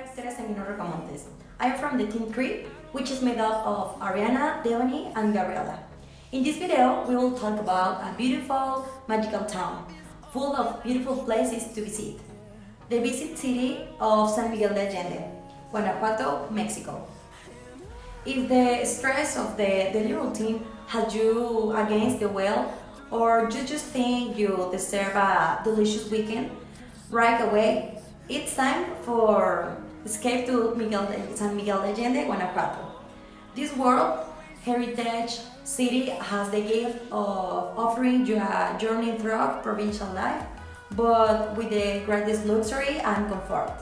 Andrea Sanguino Rocamontes. I am from the Team 3, which is made up of Ariana, Deoni, and Gabriela. In this video, we will talk about a beautiful, magical town, full of beautiful places to visit. The visit city of San Miguel de Allende, Guanajuato, Mexico. If the stress of the daily routine has you against the will, or you just think you deserve a delicious weekend, right away, it's time for escape to San Miguel de Allende, Guanajuato. This World Heritage City has the gift of offering you a journey through provincial life, but with the greatest luxury and comfort.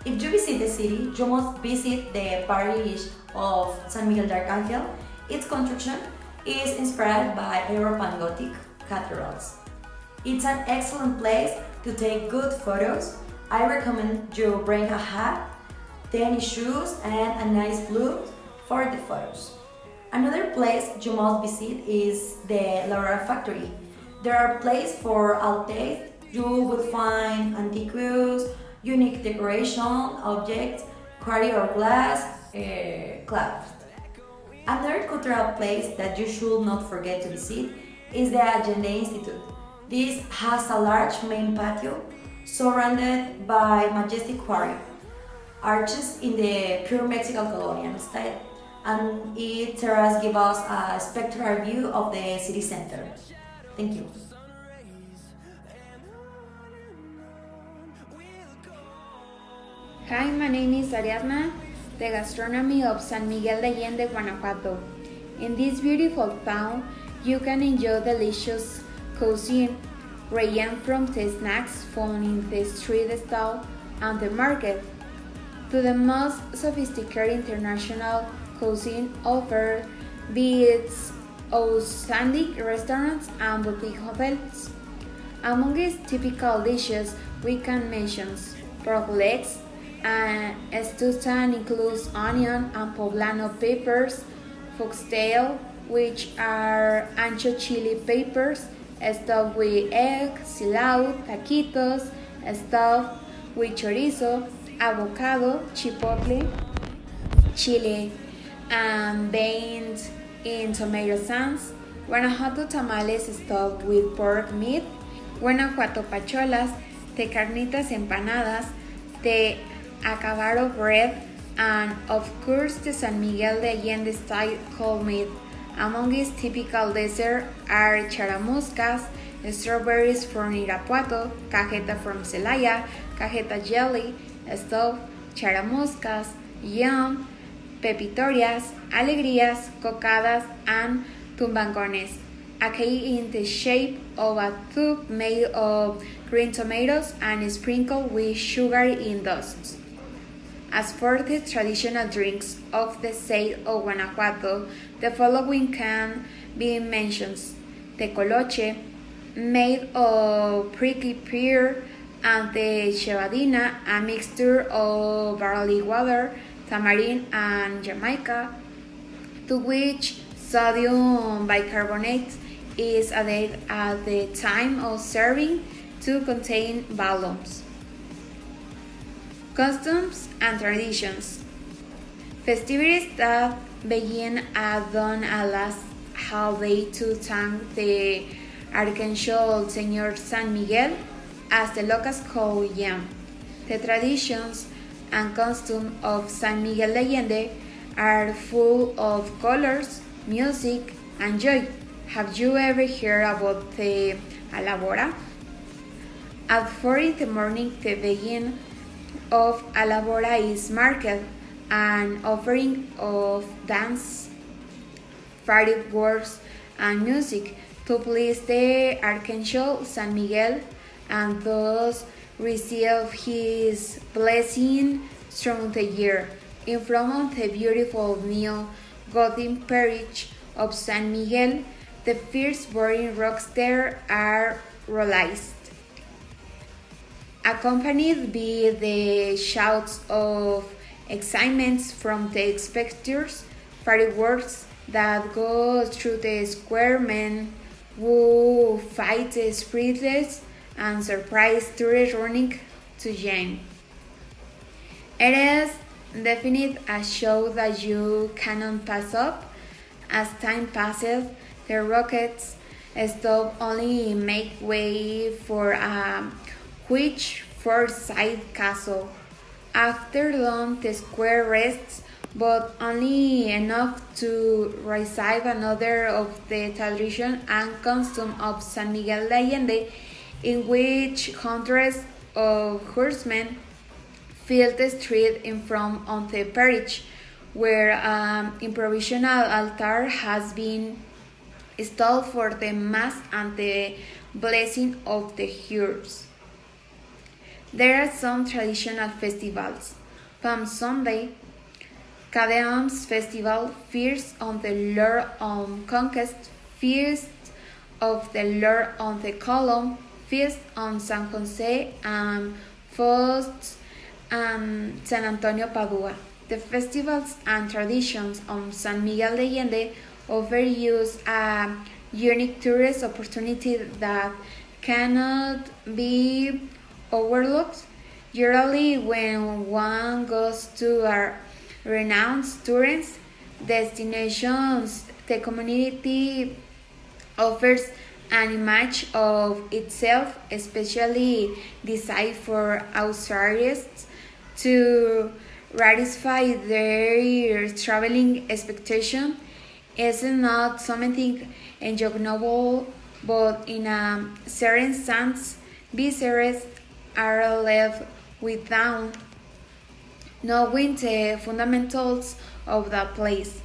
If you visit the city, you must visit the Parish of San Miguel de Arcangel. Its construction is inspired by European Gothic cathedrals. It's an excellent place to take good photos. I recommend you bring a hat, tennis shoes, and a nice flute for the photos. Another place you must visit is the Laura Factory. There are places for all tastes. You will find antiques, unique decoration objects, quarry or glass, crafts. Another cultural place that you should not forget to visit is the Allende Institute. This has a large main patio surrounded by majestic quarry arches in the pure Mexican colonial style, and its terrace gives us a spectacular view of the city center. Thank you. Hi, my name is Ariadna, the gastronomy of San Miguel de Allende, Guanajuato. In this beautiful town, you can enjoy delicious cuisine, ranging from the snacks found in the street stall and the market, to the most sophisticated international cuisine offered, be it outstanding restaurants and boutique hotels. Among its typical dishes, we can mention pork legs, and stewed includes onion and poblano peppers, foxtail, which are ancho chili peppers, stuffed with egg, cilantro, taquitos, stuffed with chorizo, avocado, chipotle, chile, and baked in tomato sauce. Guanajuato tamales stuffed with pork meat, Guanajuato pacholas, the carnitas empanadas, the acabado bread, and of course the San Miguel de Allende style cold meat. Among its typical desserts are charamuscas, strawberries from Irapuato, cajeta from Celaya, cajeta jelly, stuffed charamuscas, yam, pepitorias, alegrías, cocadas, and tumbangones. A cake in the shape of a tube made of green tomatoes and sprinkled with sugar in dust. As for the traditional drinks of the state of Guanajuato, the following can be mentioned: tecoloche, made of prickly pear, and the cebadina, a mixture of barley water, tamarind, and Jamaica, to which sodium bicarbonate is added at the time of serving to contain volumes. Customs and traditions. Festivities that begin at dawn and last half day to thank the Arcangel Señor San Miguel, as the locals call him. The traditions and customs of San Miguel de Allende are full of colors, music, and joy. Have you ever heard about the Alabora? At 4 in the morning, the beginning of Alabora is marked, an offering of dance, fireworks, and music to please the Archangel San Miguel, and thus receive his blessing through the year. In front of the beautiful new Gothic Parish of San Miguel, the first-born rocks there are realized, accompanied by the shouts of excitement from the spectators, fireworks that go through the square, men who fight the spirits, and surprise tourists running to join. It is definitely a show that you cannot pass up. As time passes, the rockets stop only make way for a huge four-side castle. After long, the square rests, but only enough to receive another of the tradition and custom of San Miguel de Allende, in which hundreds of horsemen fill the street in front of the parish, where an improvisational altar has been installed for the mass and the blessing of the hearers. There are some traditional festivals. Palm Sunday, Cadeum's Festival, Feast of the Lord on Conquest, Feast of the Lord on the Column, Feast on San Jose, and Feast and San Antonio Padua. The festivals and traditions of San Miguel de Allende offer you a unique tourist opportunity that cannot be overlooked. Usually, when one goes to a renowned tourist destinations, the community offers an image of itself, especially designed for outsiders to satisfy their traveling expectation. Is not something enjoyable, but in a certain sense, visitors are left without knowing the fundamentals of the place.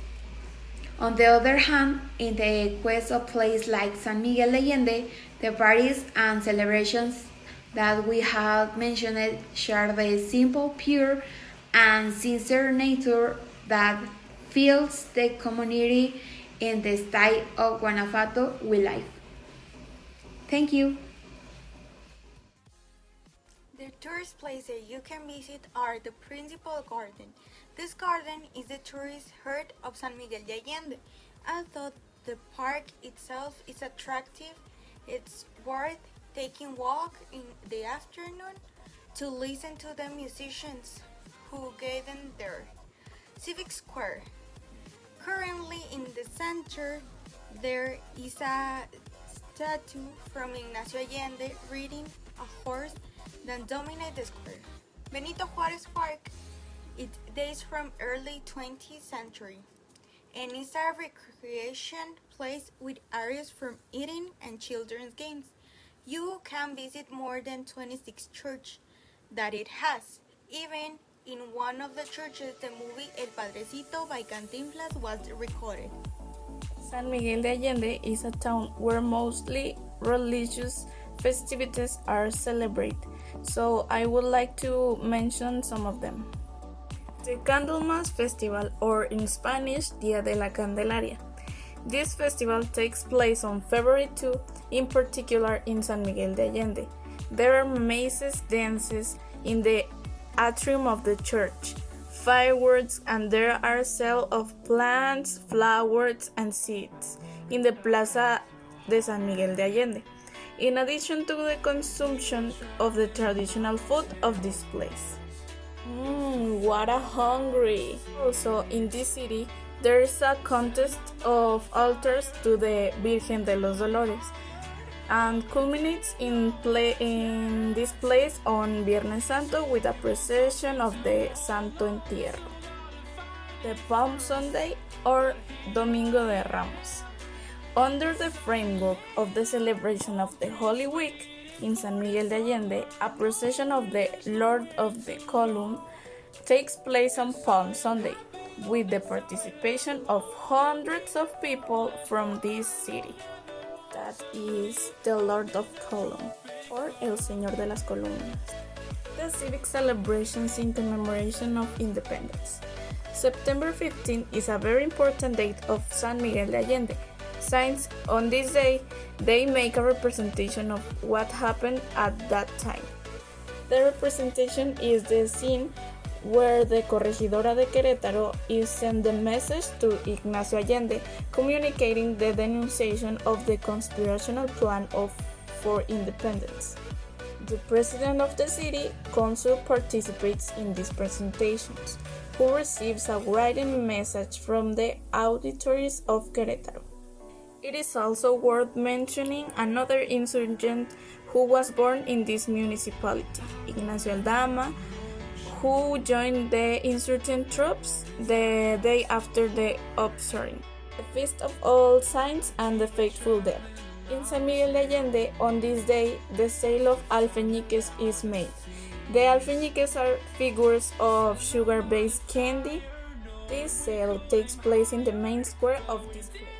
On the other hand, in the quest of places like San Miguel de Allende, the parties and celebrations that we have mentioned share the simple, pure, and sincere nature that fills the community in the style of Guanajuato we live. Thank you. The tourist places you can visit are the principal garden. This garden is the tourist heart of San Miguel de Allende. Although the park itself is attractive, it's worth taking walk in the afternoon to listen to the musicians who gave them there. Civic Square. Currently in the center, there is a statue from Ignacio Allende riding a horse that dominates the square. Benito Juárez Park, it dates from early 20th century and is a recreation place with areas for eating and children's games. You can visit more than 26 churches that it has. Even in one of the churches, the movie El Padrecito by Cantinflas was recorded. San Miguel de Allende is a town where mostly religious festivities are celebrated, so I would like to mention some of them. The Candleman Festival, or in Spanish, Día de la Candelaria. This festival takes place on February 2, in particular in San Miguel de Allende. There are mazes, dances in the atrium of the church, fireworks, and there are sales of plants, flowers, and seeds in the Plaza de San Miguel de Allende, in addition to the consumption of the traditional food of this place. What a hungry! Also, in this city, there is a contest of altars to the Virgen de los Dolores, and culminates in this place on Viernes Santo with a procession of the Santo Entierro. The Palm Sunday, or Domingo de Ramos. Under the framework of the celebration of the Holy Week in San Miguel de Allende, a procession of the Lord of the Column takes place on Palm Sunday, with the participation of hundreds of people from this city. That is the Lord of Column, or El Señor de las Columnas. The civic celebrations in commemoration of independence. September 15 is a very important date of San Miguel de Allende, since on this day they make a representation of what happened at that time. The representation is the scene where the Corregidora de Querétaro is sent the message to Ignacio Allende, communicating the denunciation of the conspirational plan for independence. The president of the city council participates in these presentations, who receives a written message from the auditories of Querétaro. It is also worth mentioning another insurgent who was born in this municipality, Ignacio Aldama, who joined the insurgent troops the day after the upsurging, the Feast of All Saints and the Faithful Dead. In San Miguel de Allende, on this day, the sale of alfeñiques is made. The alfeñiques are figures of sugar-based candy. This sale takes place in the main square of this place.